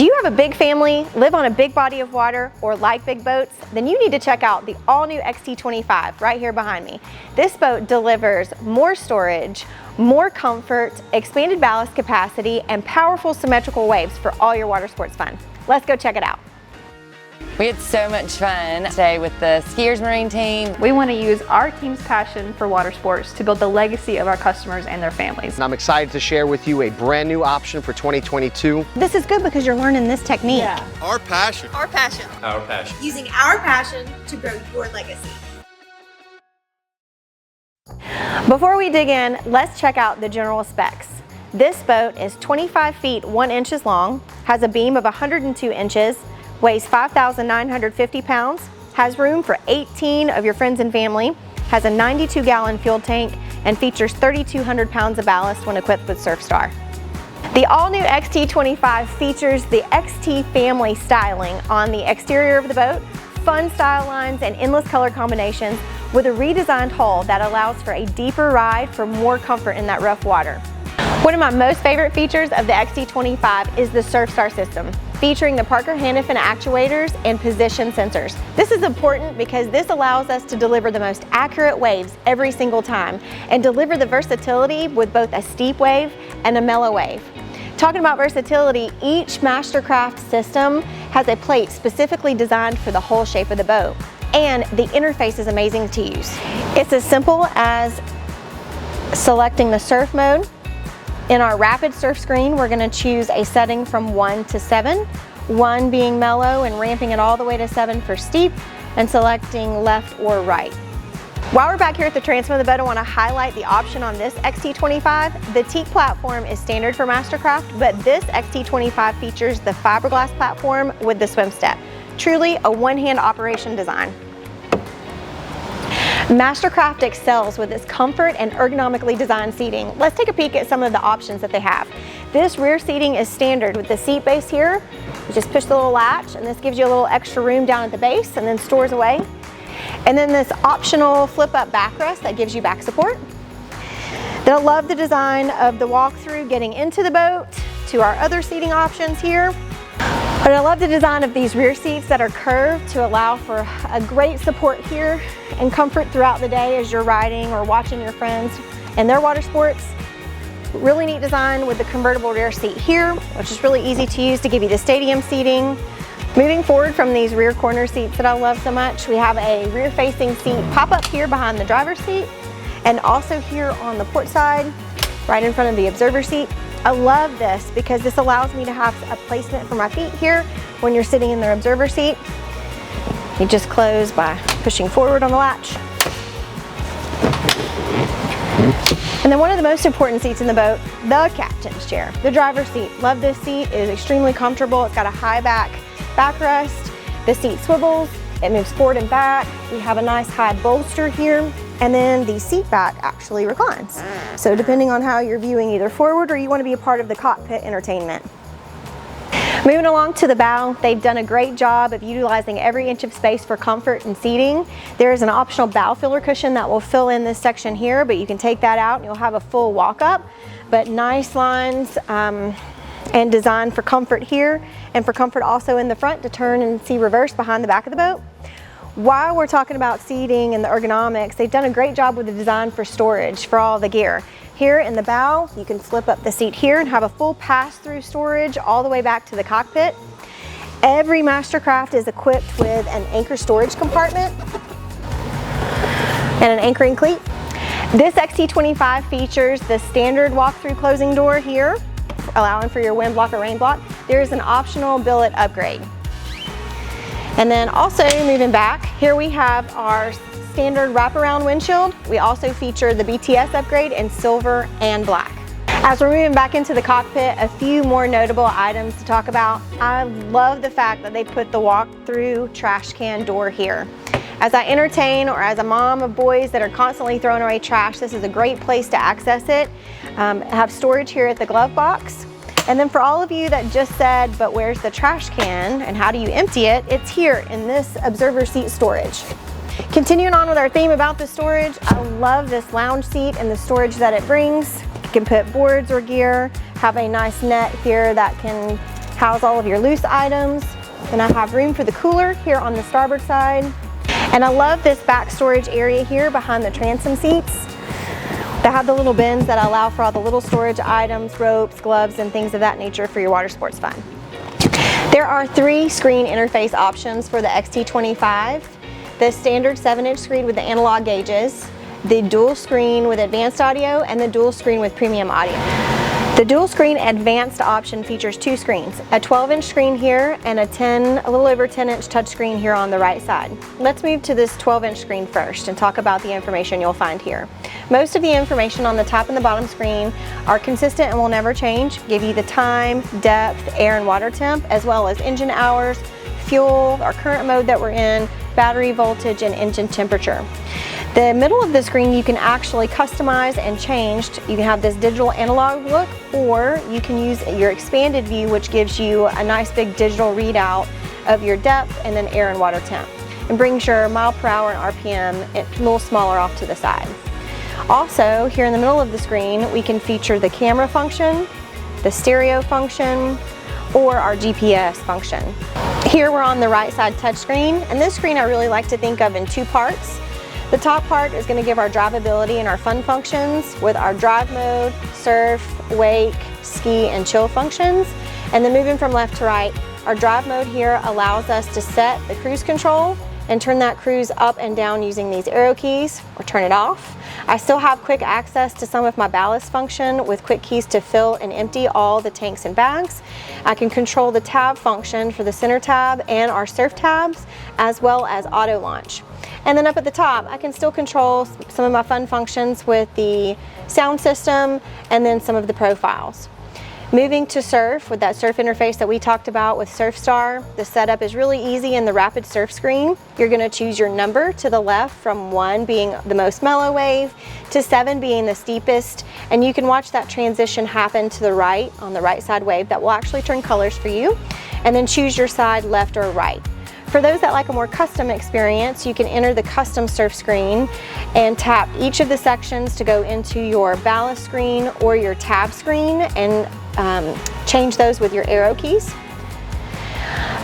Do you have a big family, live on a big body of water, or like big boats? Then you need to check out the all-new XT25 right here behind me. This boat delivers more storage, more comfort, expanded ballast capacity, and powerful symmetrical waves for all your water sports fun. Let's go check it out. We had so much fun today with the SKIER'S Marine team. We want to use our team's passion for water sports to build the legacy of our customers and their families. And I'm excited to share with you a brand new option for 2022. This is good because you're learning this technique. Yeah. Our passion. Our passion. Our passion. Using our passion to grow your legacy. Before we dig in, let's check out the general specs. This boat is 25 feet 1 inches long, has a beam of 102 inches, weighs 5,950 pounds, has room for 18 of your friends and family, has a 92-gallon fuel tank, and features 3,200 pounds of ballast when equipped with SurfStar. The all-new XT25 features the XT family styling on the exterior of the boat, fun style lines and endless color combinations, with a redesigned hull that allows for a deeper ride for more comfort in that rough water. One of my most favorite features of the XT25 is the SurfStar system, featuring the Parker Hannifin actuators and position sensors. This is important because this allows us to deliver the most accurate waves every single time and deliver the versatility with both a steep wave and a mellow wave. Talking about versatility, each MasterCraft system has a plate specifically designed for the whole shape of the boat, and the interface is amazing to use. It's as simple as selecting the surf mode. In our rapid surf screen, we're going to choose a setting from 1 to 7, 1 being mellow and ramping it all the way to 7 for steep, and selecting left or right. While we're back here at the transom of the boat, I want to highlight the option on this XT25. The teak platform is standard for MasterCraft, but this XT25 features the fiberglass platform with the swim step. Truly a one-hand operation design. MasterCraft excels with its comfort and ergonomically designed seating. Let's take a peek at some of the options that they have. This rear seating is standard with the seat base here. You just push the little latch and this gives you a little extra room down at the base and then stores away. And then this optional flip up backrest that gives you back support. Then I love the design of the walkthrough getting into the boat to our other seating options here. But I love the design of these rear seats that are curved to allow for a great support here and comfort throughout the day as you're riding or watching your friends and their water sports. Really neat design with the convertible rear seat here, which is really easy to use to give you the stadium seating. Moving forward from these rear corner seats that I love so much, we have a rear facing seat pop up here behind the driver's seat and also here on the port side, right in front of the observer seat. I love this because this allows me to have a placement for my feet here when you're sitting in the observer seat. You just close by pushing forward on the latch. And then one of the most important seats in the boat, the captain's chair, the driver's seat. Love this seat, it is extremely comfortable. It's got a high backrest. The seat swivels, it moves forward and back. We have a nice high bolster here. And then the seat back actually reclines. So depending on how you're viewing either forward or you want to be a part of the cockpit entertainment. Moving along to the bow, they've done a great job of utilizing every inch of space for comfort and seating. There is an optional bow filler cushion that will fill in this section here, but you can take that out and you'll have a full walk up. But nice lines and designed for comfort here and for comfort also in the front to turn and see reverse behind the back of the boat. While we're talking about seating and the ergonomics, they've done a great job with the design for storage for all the gear. Here in the bow, you can flip up the seat here and have a full pass-through storage all the way back to the cockpit. Every MasterCraft is equipped with an anchor storage compartment and an anchoring cleat. This XT25 features the standard walk-through closing door here, allowing for your wind block or rain block. There is an optional billet upgrade. And then also moving back, here we have our standard wraparound windshield. We also feature the BTS upgrade in silver and black. As we're moving back into the cockpit, a few more notable items to talk about. I love the fact that they put the walk-through trash can door here. As I entertain or as a mom of boys that are constantly throwing away trash, this is a great place to access it. Have storage here at the glove box. And then for all of you that just said, but where's the trash can and how do you empty it? It's here in this observer seat storage. Continuing on with our theme about the storage, I love this lounge seat and the storage that it brings. You can put boards or gear, have a nice net here that can house all of your loose items. Then I have room for the cooler here on the starboard side. And I love this back storage area here behind the transom seats. They have the little bins that allow for all the little storage items, ropes, gloves, and things of that nature for your water sports fun. There are 3 screen interface options for the XT25. The standard 7-inch screen with the analog gauges, the dual screen with advanced audio, and the dual screen with premium audio. The dual screen advanced option features 2 screens, a 12-inch screen here and a little over 10-inch touchscreen here on the right side. Let's move to this 12-inch screen first and talk about the information you'll find here. Most of the information on the top and the bottom screen are consistent and will never change. Give you the time, depth, air and water temp, as well as engine hours, fuel, our current mode that we're in, battery voltage, and engine temperature. The middle of the screen you can actually customize and change. You can have this digital analog look, or you can use your expanded view, which gives you a nice big digital readout of your depth and then air and water temp, and brings your mile per hour and RPM a little smaller off to the side. Also, here in the middle of the screen, we can feature the camera function, the stereo function, or our GPS function. Here we're on the right side touchscreen, and this screen I really like to think of in 2 parts. The top part is going to give our drivability and our fun functions with our drive mode, surf, wake, ski, and chill functions. And then moving from left to right, our drive mode here allows us to set the cruise control and turn that cruise up and down using these arrow keys, or turn it off. I still have quick access to some of my ballast function with quick keys to fill and empty all the tanks and bags. I can control the tab function for the center tab and our surf tabs, as well as auto launch. And then up at the top, I can still control some of my fun functions with the sound system and then some of the profiles. Moving to surf, with that surf interface that we talked about with SurfStar, the setup is really easy in the rapid surf screen. You're going to choose your number to the left, from 1 being the most mellow wave to 7 being the steepest, and you can watch that transition happen to the right on the right side wave that will actually turn colors for you, and then choose your side left or right. For those that like a more custom experience, you can enter the custom surf screen and tap each of the sections to go into your ballast screen or your tab screen, and change those with your arrow keys.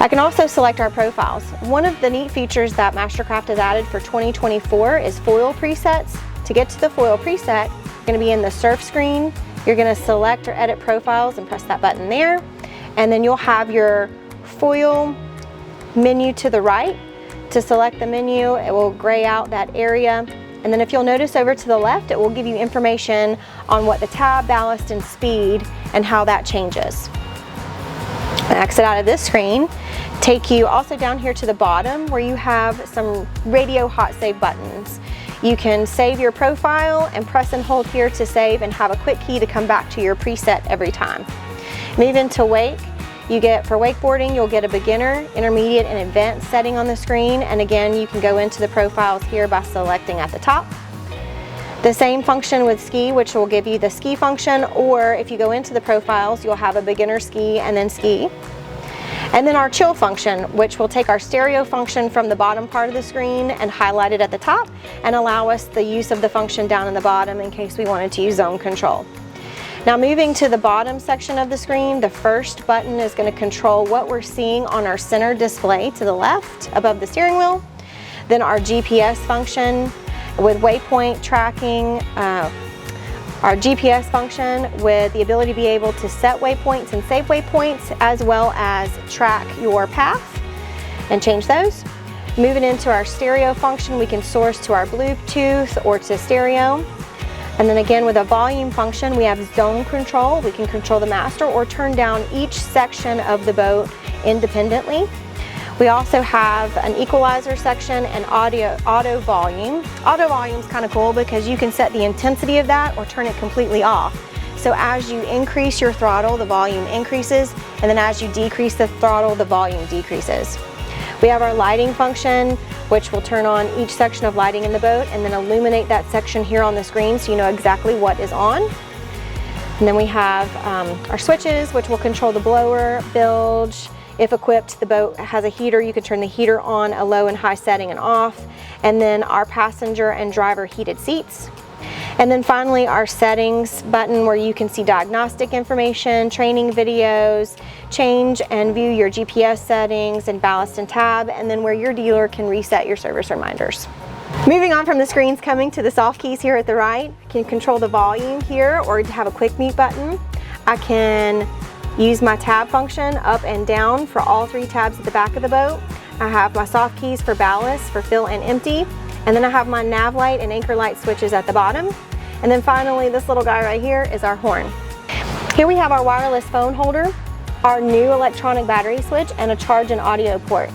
I can also select our profiles. One of the neat features that MasterCraft has added for 2024 is foil presets. To get to the foil preset, you're going to be in the surf screen. You're going to select or edit profiles and press that button there, and then you'll have your foil menu to the right. To select the menu, it will gray out that area, and then if you'll notice over to the left, it will give you information on what the tab, ballast, and speed and how that changes. Exit out of this screen, take you also down here to the bottom where you have some radio hot save buttons. You can save your profile and press and hold here to save, and have a quick key to come back to your preset every time. Move into wake. You get, for wakeboarding, you'll get a beginner, intermediate, and advanced setting on the screen, and again you can go into the profiles here by selecting at the top. The same function with ski, which will give you the ski function, or if you go into the profiles, you'll have a beginner ski and then ski. And then our chill function, which will take our stereo function from the bottom part of the screen and highlight it at the top, and allow us the use of the function down in the bottom in case we wanted to use zone control. Now moving to the bottom section of the screen, the first button is going to control what we're seeing on our center display to the left above the steering wheel. Then our GPS function with waypoint tracking, our GPS function with the ability to be able to set waypoints and save waypoints, as well as track your path and change those. Moving into our stereo function, we can source to our Bluetooth or to stereo. And then again with a volume function, we have zone control. We can control the master or turn down each section of the boat independently. We also have an equalizer section and auto volume. Auto volume is kind of cool because you can set the intensity of that or turn it completely off. So as you increase your throttle, the volume increases, and then as you decrease the throttle, the volume decreases. We have our lighting function, which will turn on each section of lighting in the boat and then illuminate that section here on the screen so you know exactly what is on. And then we have our switches, which will control the blower, bilge. If equipped, the boat has a heater, you can turn the heater on, a low and high setting and off. And then our passenger and driver heated seats. And then finally our settings button where you can see diagnostic information, training videos, change and view your GPS settings and ballast and tab, and then where your dealer can reset your service reminders. Moving on from the screens, coming to the soft keys here at the right, I can control the volume here or have a quick mute button. I can use my tab function up and down for all 3 tabs at the back of the boat. I have my soft keys for ballast, for fill and empty, and then I have my nav light and anchor light switches at the bottom. And then finally, this little guy right here is our horn. Here we have our wireless phone holder, our new electronic battery switch, and a charge and audio port.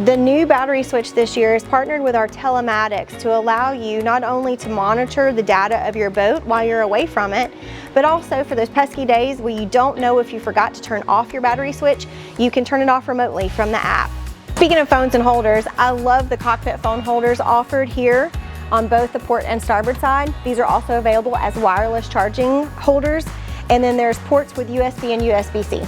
The new battery switch this year is partnered with our telematics to allow you not only to monitor the data of your boat while you're away from it, but also for those pesky days where you don't know if you forgot to turn off your battery switch, you can turn it off remotely from the app. Speaking of phones and holders, I love the cockpit phone holders offered here on both the port and starboard side. These are also available as wireless charging holders, and then there's ports with USB and USB-C.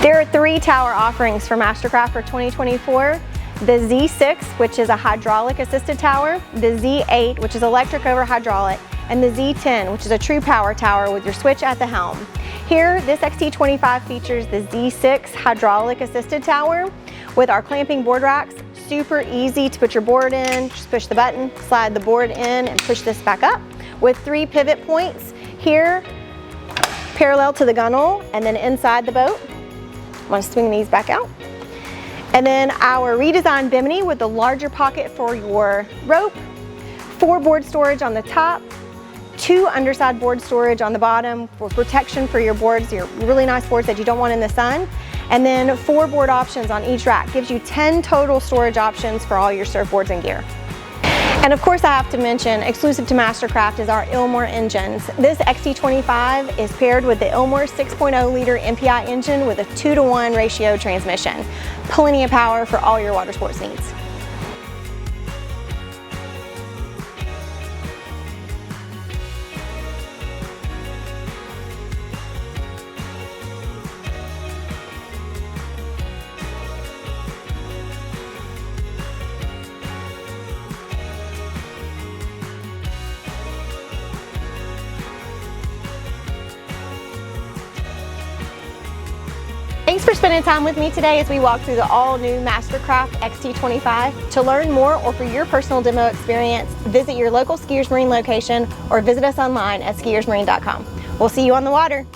There are 3 tower offerings for MasterCraft for 2024. The Z6, which is a hydraulic assisted tower, the Z8, which is electric over hydraulic, and the Z10, which is a true power tower with your switch at the helm. Here, this XT25 features the Z6 hydraulic assisted tower with our clamping board racks. Super easy to put your board in, just push the button, slide the board in, and push this back up with 3 pivot points here, parallel to the gunnel, and then inside the boat. I'm going to swing these back out. And then our redesigned bimini with the larger pocket for your rope, 4 board storage on the top, 2 underside board storage on the bottom for protection for your boards, your really nice boards that you don't want in the sun, and then 4 board options on each rack. Gives you 10 total storage options for all your surfboards and gear. And of course I have to mention, exclusive to MasterCraft is our Ilmor engines. This XT25 is paired with the Ilmor 6.0 liter MPI engine with a 2-to-1 ratio transmission. Plenty of power for all your water sports needs. Thanks for spending time with me today as we walk through the all-new MasterCraft XT25. To learn more or for your personal demo experience, visit your local Skiers Marine location or visit us online at skiersmarine.com. We'll see you on the water.